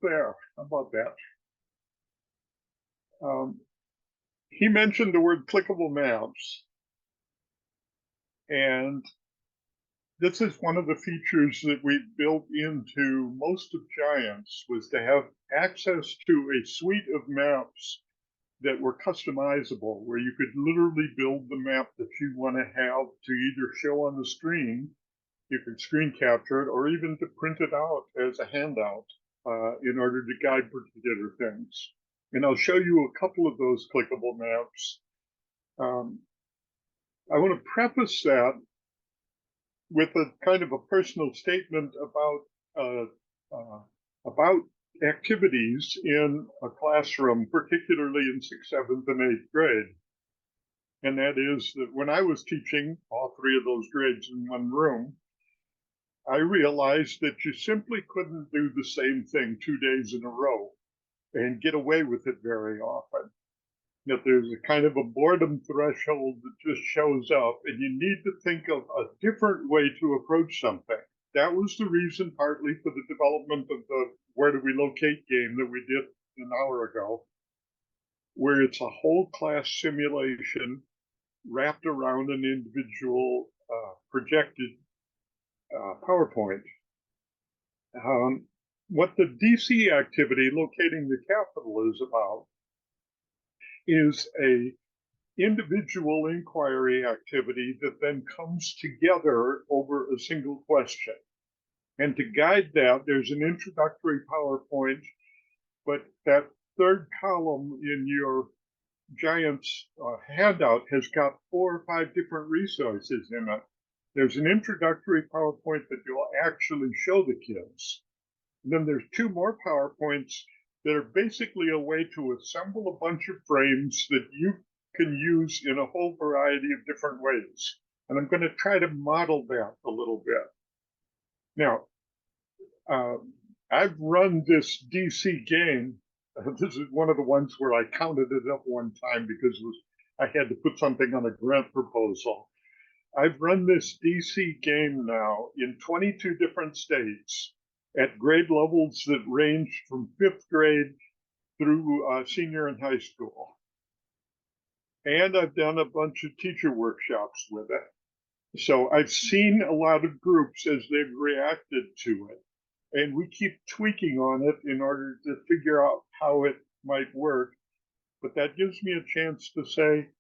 there. How about that? He mentioned the word clickable maps, and this is one of the features that we built into most of Giants, was to have access to a suite of maps that were customizable, where you could literally build the map that you want to have to either show on the screen, you can screen capture it, or even to print it out as a handout in order to guide particular things. And I'll show you a couple of those clickable maps. I want to preface that with a kind of a personal statement about activities in a classroom, particularly in 6th, 7th, and 8th grade. And that is that when I was teaching all three of those grades in one room, I realized that you simply couldn't do the same thing 2 days in a row and get away with it very often. That there's a kind of a boredom threshold that just shows up, and you need to think of a different way to approach something. That was the reason partly for the development of the Where Do We Locate game that we did an hour ago, where it's a whole class simulation wrapped around an individual projected PowerPoint. What the DC activity, locating the capital, is about is a individual inquiry activity that then comes together over a single question. And to guide that, there's an introductory PowerPoint, but that third column in your Giants handout has got 4 or 5 different resources in it. There's an introductory PowerPoint that you'll actually show the kids. And then there's 2 more PowerPoints that are basically a way to assemble a bunch of frames that you can use in a whole variety of different ways. And I'm going to try to model that a little bit. Now, I've run this DC game. This is one of the ones where I counted it up one time because I had to put something on a grant proposal. I've run this DC game now in 22 different states at grade levels that range from 5th grade through senior and high school. And I've done a bunch of teacher workshops with it. So I've seen a lot of groups as they've reacted to it. And we keep tweaking on it in order to figure out how it might work. But that gives me a chance to say,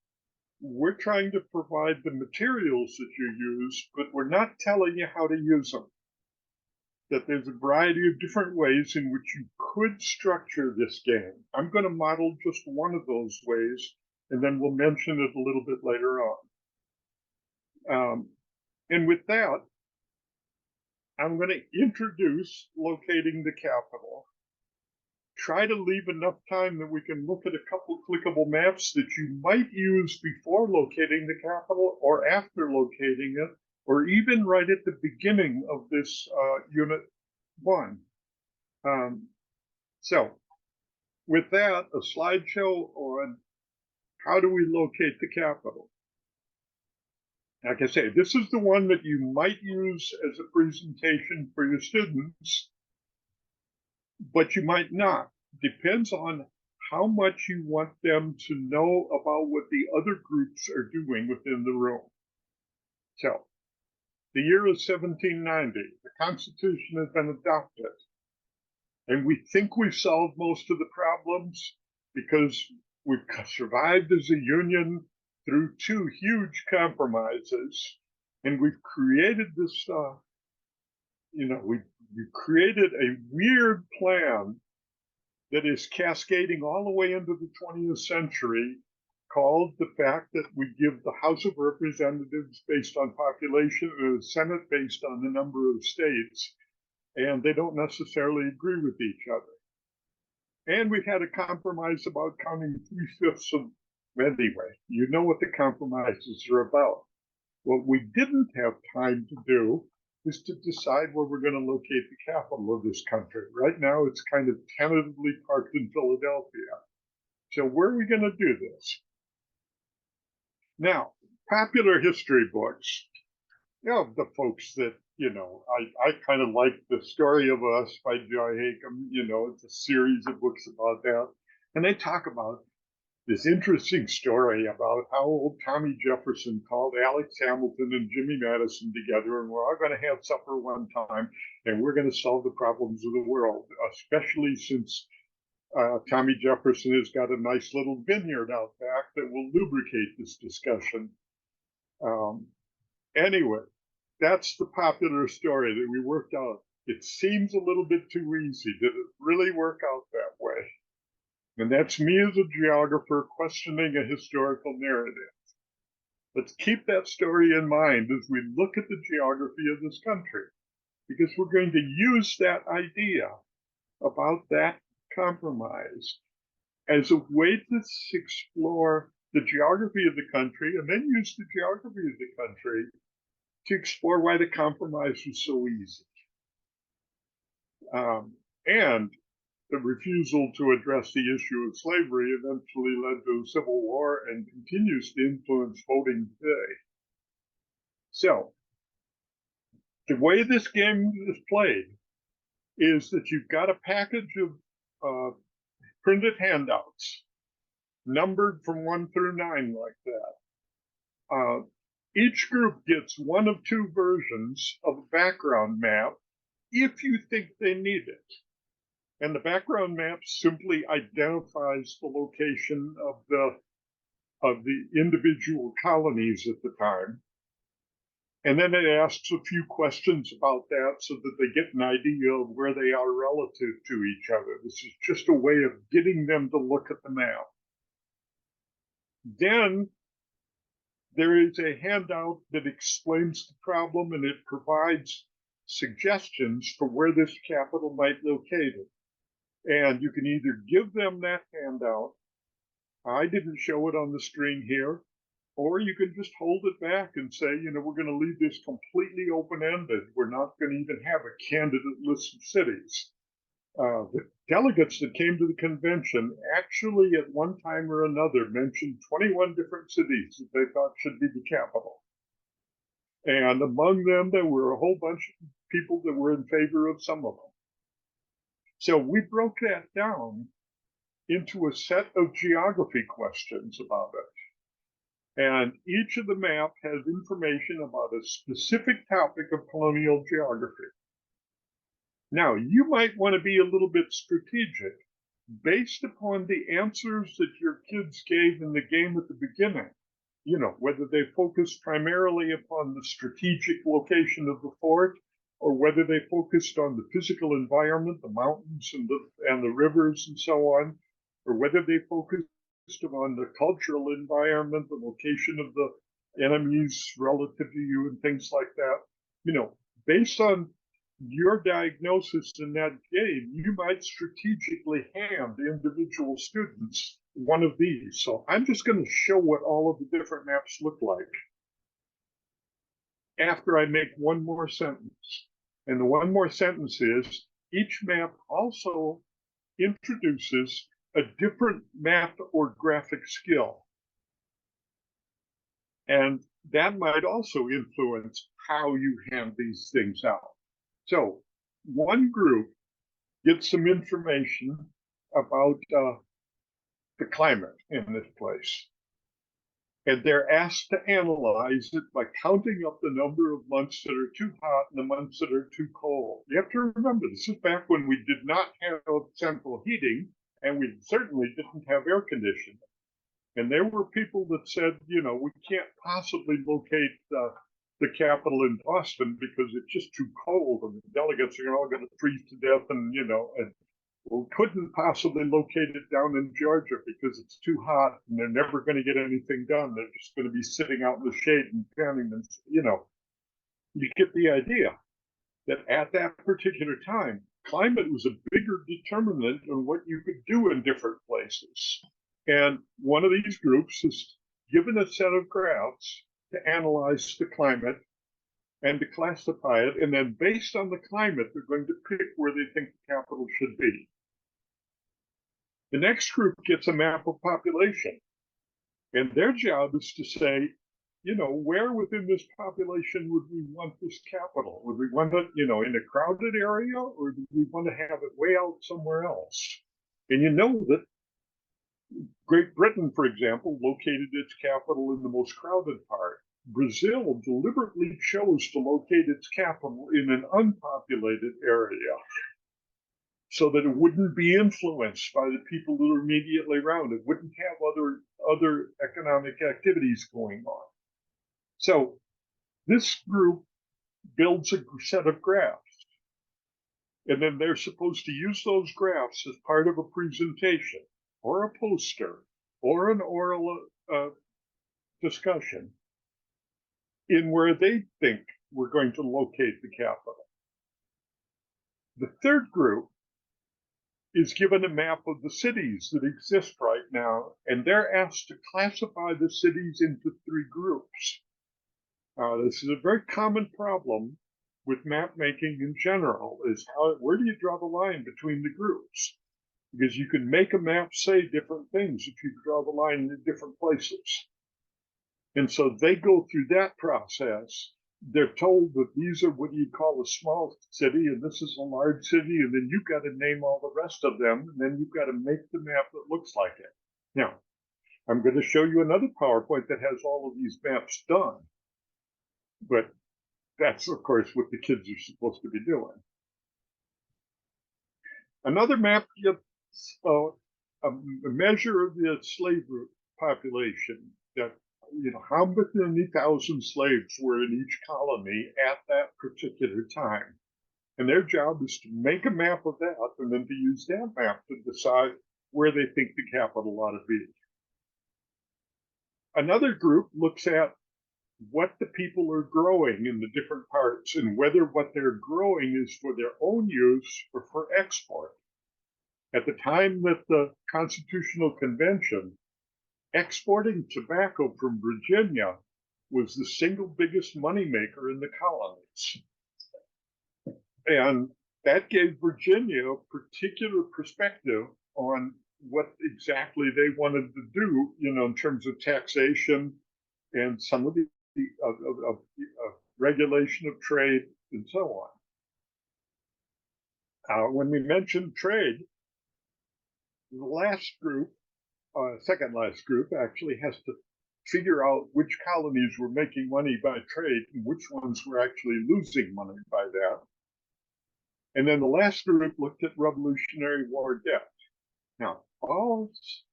we're trying to provide the materials that you use, but we're not telling you how to use them. That there's a variety of different ways in which you could structure this game. I'm going to model just one of those ways, and then we'll mention it a little bit later on. And with that, I'm going to introduce locating the capital. Try to leave enough time that we can look at a couple clickable maps that you might use before locating the capital or after locating it, or even right at the beginning of this unit 1. So with that, a slideshow on how do we locate the capital. Like I say, this is the one that you might use as a presentation for your students, but you might not. Depends on how much you want them to know about what the other groups are doing within the room. So, the year is 1790. The Constitution has been adopted. And we think we've solved most of the problems because we've survived as a union through 2 huge compromises. And we've created this, we've created a weird plan that is cascading all the way into the 20th century, called the fact that we give the House of Representatives based on population and the Senate based on the number of states, and they don't necessarily agree with each other. And we've had a compromise about counting 3/5 of, anyway, you know what the compromises are about. What we didn't have time to do is to decide where we're going to locate the capital of this country. Right now, it's kind of tentatively parked in Philadelphia. So where are we going to do this? Now, popular history books, the folks that I kind of like The Story of Us by Joy Hakem. It's a series of books about that. And they talk about this interesting story about how old Tommy Jefferson called Alex Hamilton and Jimmy Madison together, and we're all going to have supper one time, and we're going to solve the problems of the world, especially since Tommy Jefferson has got a nice little vineyard out back that will lubricate this discussion. Anyway, that's the popular story that we worked out. It seems a little bit too easy. Did it really work out that way? And that's me as a geographer questioning a historical narrative. Let's keep that story in mind as we look at the geography of this country, because we're going to use that idea about that compromise as a way to explore the geography of the country, and then use the geography of the country to explore why the compromise was so easy. And the refusal to address the issue of slavery eventually led to a civil war and continues to influence voting today. So, the way this game is played is that you've got a package of printed handouts, numbered from 1 through 9 like that. Each group gets one of two versions of a background map if you think they need it. And the background map simply identifies the location of the individual colonies at the time. And then it asks a few questions about that so that they get an idea of where they are relative to each other. This is just a way of getting them to look at the map. Then there is a handout that explains the problem, and it provides suggestions for where this capital might locate it. And you can either give them that handout, I didn't show it on the screen here, or you can just hold it back and say, we're going to leave this completely open-ended. We're not going to even have a candidate list of cities. The delegates that came to the convention actually at one time or another mentioned 21 different cities that they thought should be the capital. And among them, there were a whole bunch of people that were in favor of some of them. So we broke that down into a set of geography questions about it. And each of the maps has information about a specific topic of colonial geography. Now, you might want to be a little bit strategic based upon the answers that your kids gave in the game at the beginning. Whether they focused primarily upon the strategic location of the fort, or whether they focused on the physical environment, the mountains and the rivers and so on, or whether they focused on the cultural environment, the location of the enemies relative to you and things like that. Based on your diagnosis in that game, you might strategically hand individual students one of these. So I'm just going to show what all of the different maps look like after I make one more sentence. And the one more sentence is, each map also introduces a different map or graphic skill. And that might also influence how you hand these things out. So one group gets some information about the climate in this place. And they're asked to analyze it by counting up the number of months that are too hot and the months that are too cold. You have to remember, this is back when we did not have central heating, and we certainly didn't have air conditioning. And there were people that said, we can't possibly locate the capital in Boston because it's just too cold, and the delegates are all going to freeze to death, and we couldn't possibly locate it down in Georgia because it's too hot and they're never going to get anything done. They're just going to be sitting out in the shade and fanning them. You get the idea that at that particular time, climate was a bigger determinant on what you could do in different places. And one of these groups is given a set of graphs to analyze the climate and to classify it. And then based on the climate, they're going to pick where they think the capital should be. The next group gets a map of population, and their job is to say, where within this population would we want this capital? Would we want it, in a crowded area, or do we want to have it way out somewhere else? And you know that Great Britain, for example, located its capital in the most crowded part. Brazil deliberately chose to locate its capital in an unpopulated area so that it wouldn't be influenced by the people that are immediately around. It wouldn't have other economic activities going on. So this group builds a set of graphs, and then they're supposed to use those graphs as part of a presentation or a poster or an oral discussion in where they think we're going to locate the capital. The third group is given a map of the cities that exist right now, and they're asked to classify the cities into 3 groups. This is a very common problem with map making in general, is where do you draw the line between the groups? Because you can make a map say different things if you draw the line in different places. And so they go through that process. They're told that these are what you call a small city, and this is a large city, and then you've got to name all the rest of them, and then you've got to make the map that looks like it. Now, I'm going to show you another PowerPoint that has all of these maps done. But that's, of course, what the kids are supposed to be doing. Another map gives a measure of the slave population, that how many thousand slaves were in each colony at that particular time. And their job is to make a map of that and then to use that map to decide where they think the capital ought to be. Another group looks at what the people are growing in the different parts and whether what they're growing is for their own use or for export. At the time that the Constitutional Convention, exporting tobacco from Virginia was the single biggest moneymaker in the colonies. And that gave Virginia a particular perspective on what exactly they wanted to do, in terms of taxation and some of the regulation of trade and so on. When we mentioned trade, the last group, second last group, actually has to figure out which colonies were making money by trade and which ones were actually losing money by that. And then the last group looked at Revolutionary War debt. Now, all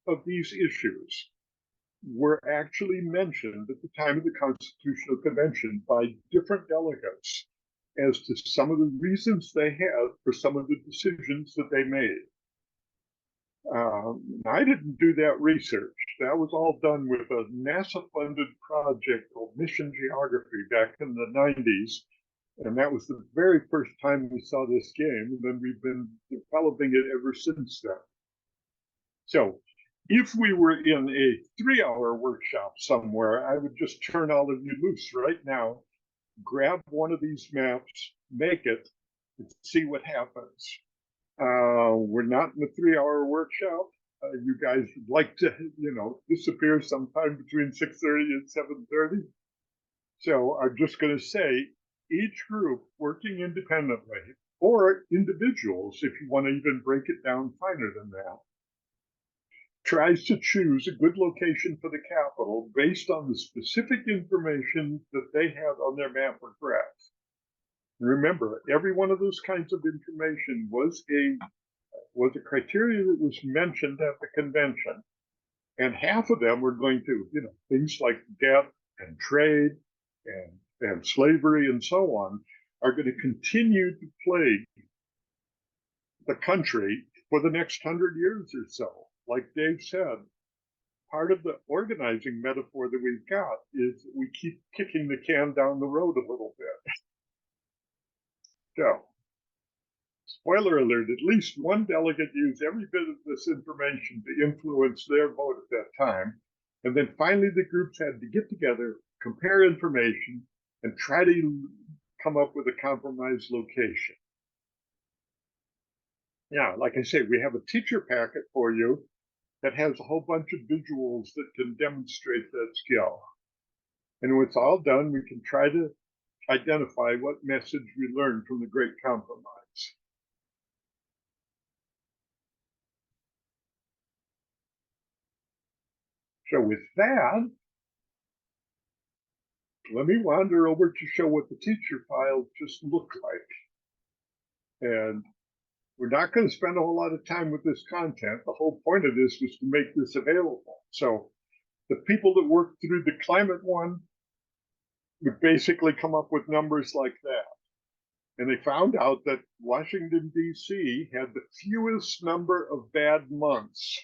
of these issues were actually mentioned at the time of the Constitutional Convention by different delegates as to some of the reasons they had for some of the decisions that they made. I didn't do that research. That was all done with a NASA-funded project called Mission Geography back in the 90s. And that was the very first time we saw this game. And then we've been developing it ever since then. So if we were in a 3-hour workshop somewhere, I would just turn all of you loose right now, grab one of these maps, make it, and see what happens. We're not in a 3-hour workshop. You guys would like to, disappear sometime between 6:30 and 7:30. So I'm just going to say, each group working independently, or individuals, if you want to even break it down finer than that, tries to choose a good location for the capital based on the specific information that they have on their map or graph. Remember, every one of those kinds of information was a criteria that was mentioned at the convention. And half of them were going to, things like debt and trade and slavery and so on are going to continue to plague the country for the next 100 years or so. Like Dave said, part of the organizing metaphor that we've got is that we keep kicking the can down the road a little bit. So, spoiler alert, at least one delegate used every bit of this information to influence their vote at that time. And then finally, the groups had to get together, compare information, and try to come up with a compromise location. Yeah, like I say, we have a teacher packet for you that has a whole bunch of visuals that can demonstrate that skill. And when it's all done, we can try to identify what message we learned from the Great Compromise. So with that, let me wander over to show what the teacher files just look like. And we're not going to spend a whole lot of time with this content. The whole point of this was to make this available. So the people that worked through the climate one would basically come up with numbers like that. And they found out that Washington, D.C. had the fewest number of bad months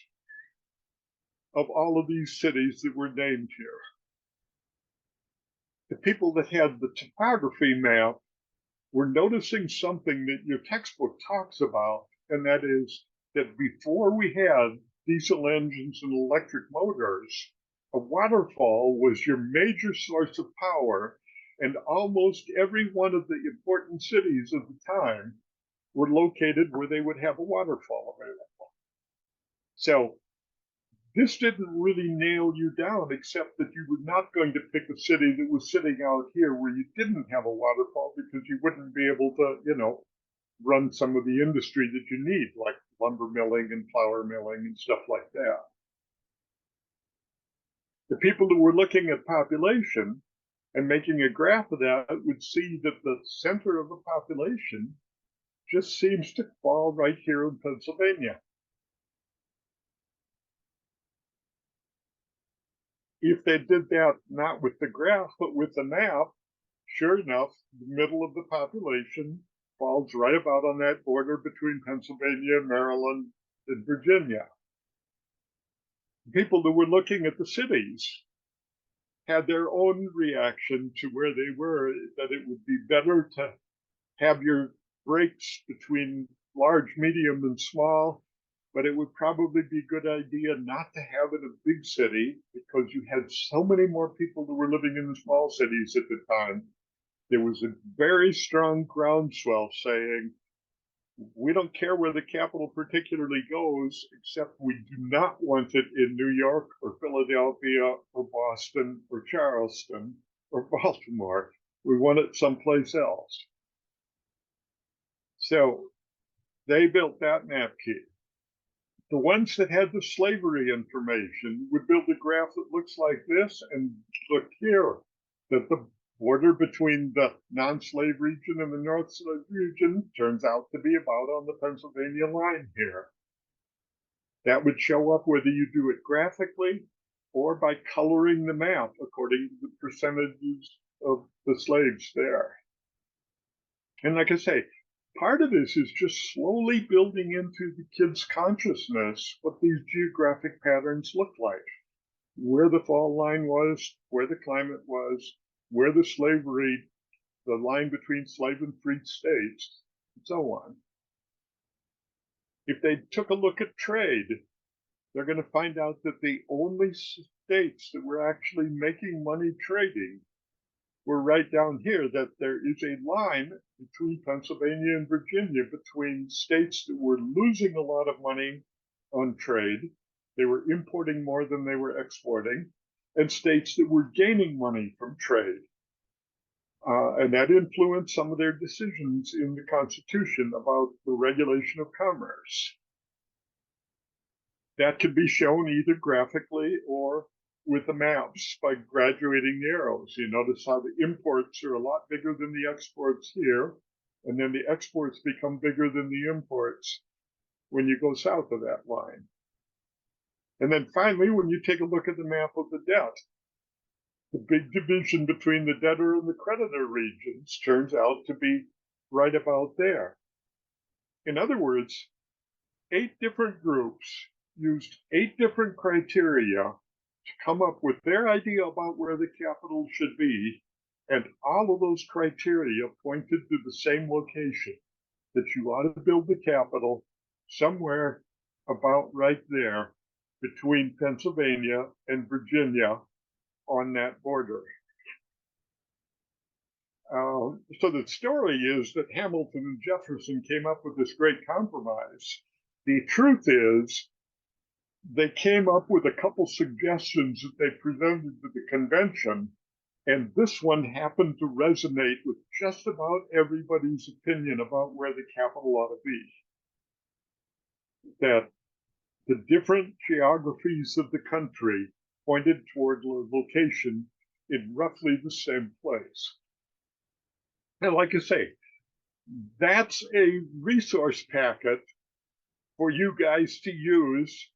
of all of these cities that were named here. The people that had the topography map were noticing something that your textbook talks about, and that is that before we had diesel engines and electric motors, a waterfall was your major source of power, and almost every one of the important cities of the time were located where they would have a waterfall available. So this didn't really nail you down, except that you were not going to pick a city that was sitting out here where you didn't have a waterfall, because you wouldn't be able to, run some of the industry that you need, like lumber milling and flour milling and stuff like that. The people who were looking at population and making a graph of that would see that the center of the population just seems to fall right here in Pennsylvania. If they did that not with the graph, but with the map, sure enough, the middle of the population falls right about on that border between Pennsylvania, Maryland, and Virginia. People that were looking at the cities had their own reaction to where they were, that it would be better to have your breaks between large, medium, and small, but it would probably be a good idea not to have it a big city, because you had so many more people that were living in the small cities at the time. There was a very strong groundswell saying, we don't care where the capital particularly goes, except we do not want it in New York or Philadelphia or Boston or Charleston or Baltimore. We want it someplace else. So they built that map key. The ones that had the slavery information would build a graph that looks like this, and look here, that the border between the non-slave region and the North Slave region turns out to be about on the Pennsylvania line here. That would show up whether you do it graphically or by coloring the map according to the percentages of the slaves there. And like I say, part of this is just slowly building into the kids' consciousness what these geographic patterns look like, where the fall line was, where the climate was, where the slavery, the line between slave and freed states, and so on. If they took a look at trade, they're going to find out that the only states that were actually making money trading were right down here, that there is a line between Pennsylvania and Virginia, between states that were losing a lot of money on trade, they were importing more than they were exporting, and states that were gaining money from trade. And that influenced some of their decisions in the Constitution about the regulation of commerce. That can be shown either graphically or with the maps by graduating the arrows. You notice how the imports are a lot bigger than the exports here, and then the exports become bigger than the imports when you go south of that line. And then finally, when you take a look at the map of the debt, the big division between the debtor and the creditor regions turns out to be right about there. In other words, 8 different groups used 8 different criteria to come up with their idea about where the capital should be, and all of those criteria pointed to the same location, that you ought to build the capital somewhere about right there between Pennsylvania and Virginia on that border. So the story is that Hamilton and Jefferson came up with this great compromise. The truth is, they came up with a couple suggestions that they presented to the convention, And this one happened to resonate with just about everybody's opinion about where the capital ought to be. That the different geographies of the country pointed toward a location in roughly the same place. And like I say, that's a resource packet for you guys to use,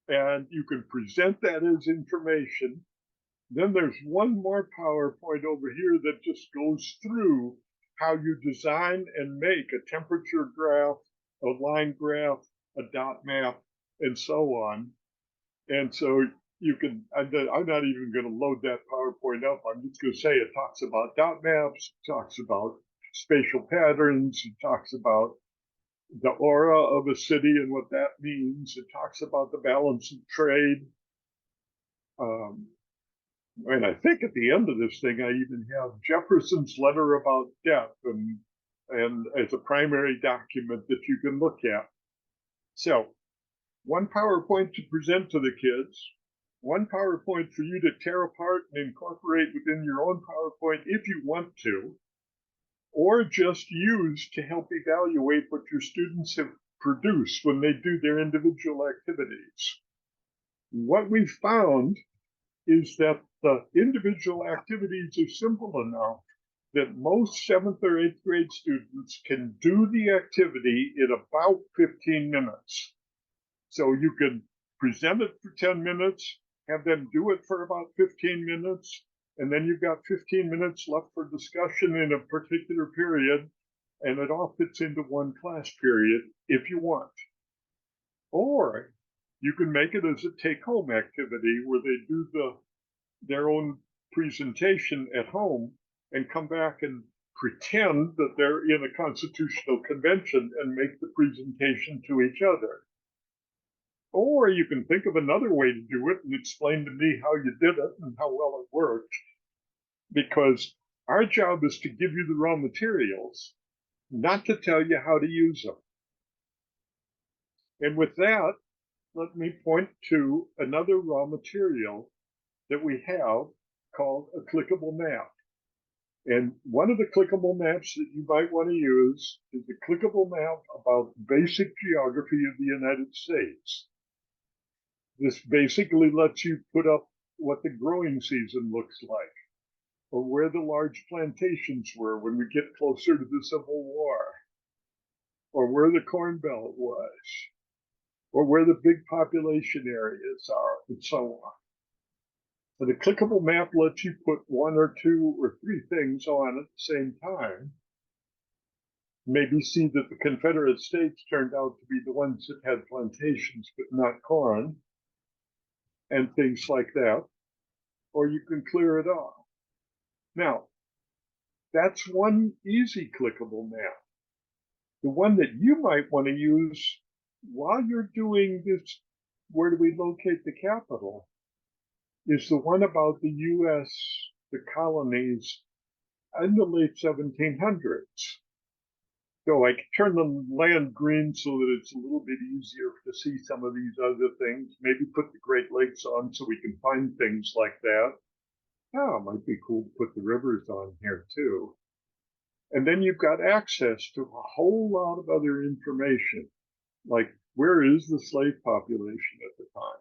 and you can present that as information. Then there's one more PowerPoint over here that just goes through how you design and make a temperature graph, a line graph, a dot map, and so on. And so you can, I'm not even going to load that PowerPoint up. I'm just going to say it talks about dot maps, it talks about spatial patterns, it talks about the aura of a city and what that means. It talks about the balance of trade. And I think at the end of this thing, I even have Jefferson's letter about death and as a primary document that you can look at. So one PowerPoint to present to the kids, one PowerPoint for you to tear apart and incorporate within your own PowerPoint if you want to, or just use to help evaluate what your students have produced when they do their individual activities. What we found is that the individual activities are simple enough that most 7th or 8th grade students can do the activity in about 15 minutes. So you can present it for 10 minutes, have them do it for about 15 minutes, and then you've got 15 minutes left for discussion in a particular period, and it all fits into one class period if you want. Or you can make it as a take-home activity where they do their own presentation at home and come back and pretend that they're in a constitutional convention and make the presentation to each other. Or you can think of another way to do it and explain to me how you did it and how well it worked. Because our job is to give you the raw materials, not to tell you how to use them. And with that, let me point to another raw material that we have called a clickable map. And one of the clickable maps that you might want to use is a clickable map about basic geography of the United States. This basically lets you put up what the growing season looks like, or where the large plantations were when we get closer to the Civil War, or where the Corn Belt was, or where the big population areas are, and so on. And a clickable map lets you put 1 or 2 or 3 things on at the same time. Maybe see that the Confederate States turned out to be the ones that had plantations, but not corn, and things like that. Or you can clear it off. Now, that's one easy clickable map. The one that you might want to use while you're doing this, where do we locate the capital, is the one about the U.S., the colonies in the late 1700s. So I can turn the land green so that it's a little bit easier to see some of these other things. Maybe put the Great Lakes on so we can find things like that. Oh, it might be cool to put the rivers on here too. And then you've got access to a whole lot of other information, like where is the slave population at the time?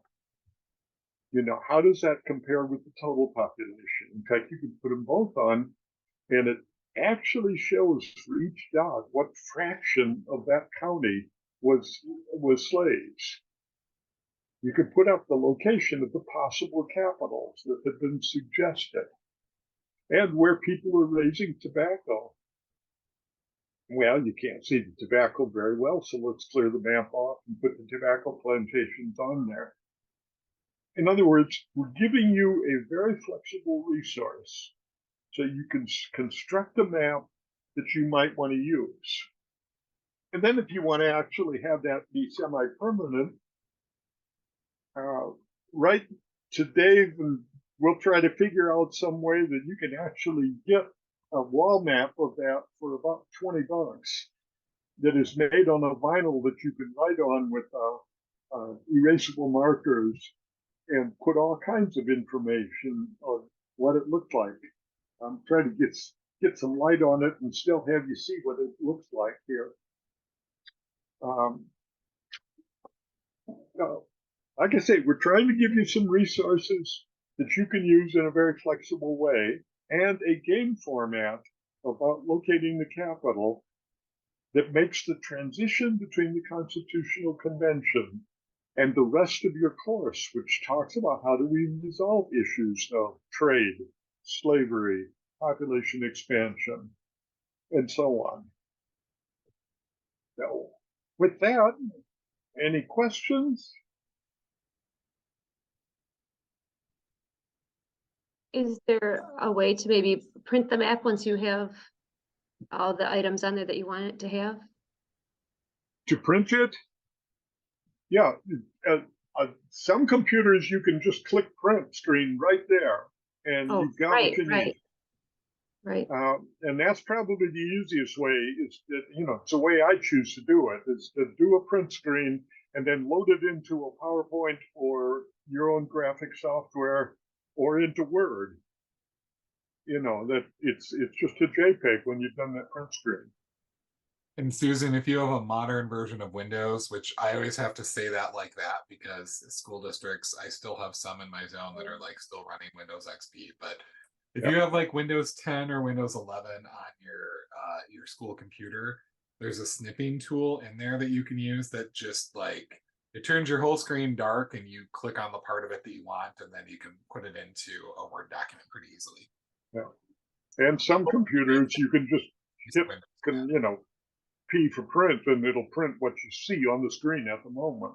You know, how does that compare with the total population? In fact, you can put them both on, and it actually shows for each dot what fraction of that county was slaves. You could put up the location of the possible capitals that had been suggested and where people were raising tobacco. Well, you can't see the tobacco very well, so let's clear the map off and put the tobacco plantations on there. In other words, we're giving you a very flexible resource so you can construct a map that you might want to use. And then if you want to actually have that be semi-permanent, write to Dave and we'll try to figure out some way that you can actually get a wall map of that for about $20 that is made on a vinyl that you can write on with erasable markers and put all kinds of information on what it looked like. I'm trying to get some light on it and still have you see what it looks like here. Um, like I say, we're trying to give you some resources that you can use in a very flexible way and a game format about locating the capital that makes the transition between the Constitutional Convention and the rest of your course, which talks about how do we resolve issues of trade, slavery, population expansion, and so on. So, with that, any questions? Is there a way to maybe print the map once you have all the items on there that you want it to have? To print it? Yeah, some computers you can just click print screen right there, and Oh, you've got right, what you right, need. right. And that's probably the easiest way. Is that it's the way I choose to do it. Is to do a print screen and then load it into a PowerPoint or your own graphic software or into Word. That it's just a JPEG when you've done that print screen. And Susan, if you have a modern version of Windows, which I always have to say that like that because school districts, I still have some in my zone that are like still running Windows XP. But if you have like Windows 10 or Windows 11 on your school computer, there's a snipping tool in there that you can use that just like it turns your whole screen dark and you click on the part of it that you want and then you can put it into a Word document pretty easily. Yeah. And some computers you can just hit P for print and it'll print what you see on the screen at the moment.